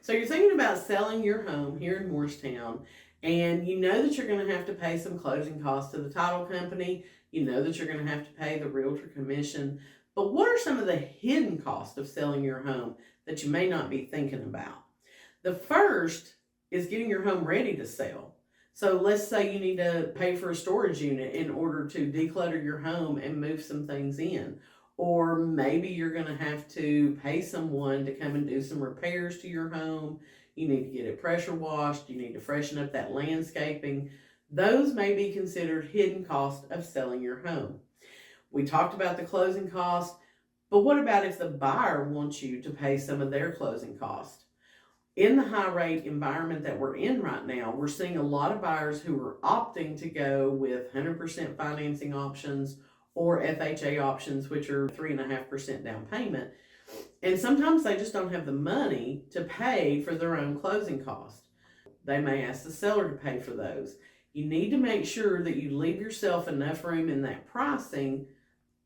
So you're thinking about selling your home here in Morristown, and you know that you're going to have to pay some closing costs to the title company. You know that you're going to have to pay the realtor commission. But what are some of the hidden costs of selling your home that you may not be thinking about? The first is getting your home ready to sell. So let's say you need to pay for a storage unit in order to declutter your home and move some things in. Or maybe you're going to have to pay someone to come and do some repairs to your home. You need to get it pressure washed. You need to freshen up that landscaping. Those may be considered hidden costs of selling your home. We talked about the closing costs, but what about if the buyer wants you to pay some of their closing costs? In the high rate environment that we're in right now, we're seeing a lot of buyers who are opting to go with 100% financing options or FHA options, which are 3.5% down payment. And sometimes they just don't have the money to pay for their own closing costs. They may ask the seller to pay for those. You need to make sure that you leave yourself enough room in that pricing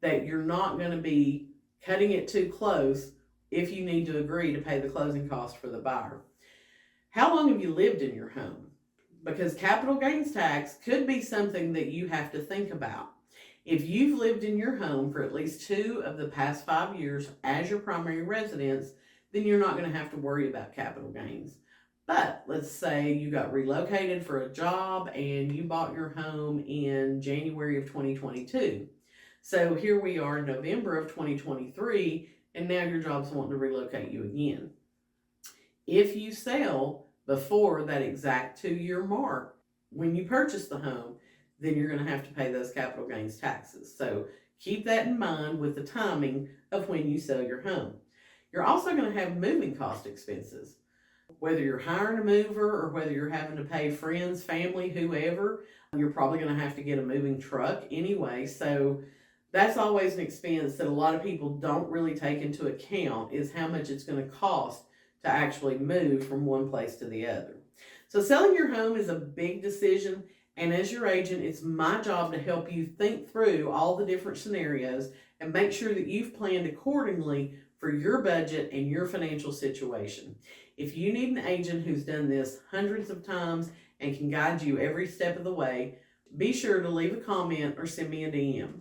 that you're not going to be cutting it too close if you need to agree to pay the closing cost for the buyer. How long have you lived in your home? Because capital gains tax could be something that you have to think about. If you've lived in your home for at least 2 of the past 5 years as your primary residence, then you're not going to have to worry about capital gains. But let's say you got relocated for a job and you bought your home in January of 2022. So here we are in November of 2023, and now your job's wanting to relocate you again. If you sell before that exact 2-year mark when you purchase the home, then you're going to have to pay those capital gains taxes. So keep that in mind with the timing of when you sell your home. You're also going to have moving cost expenses. Whether you're hiring a mover or whether you're having to pay friends, family, whoever, you're probably going to have to get a moving truck anyway. So that's always an expense that a lot of people don't really take into account, is how much it's going to cost to actually move from one place to the other. So selling your home is a big decision. And as your agent, it's my job to help you think through all the different scenarios and make sure that you've planned accordingly for your budget and your financial situation. If you need an agent who's done this hundreds of times and can guide you every step of the way, be sure to leave a comment or send me a DM.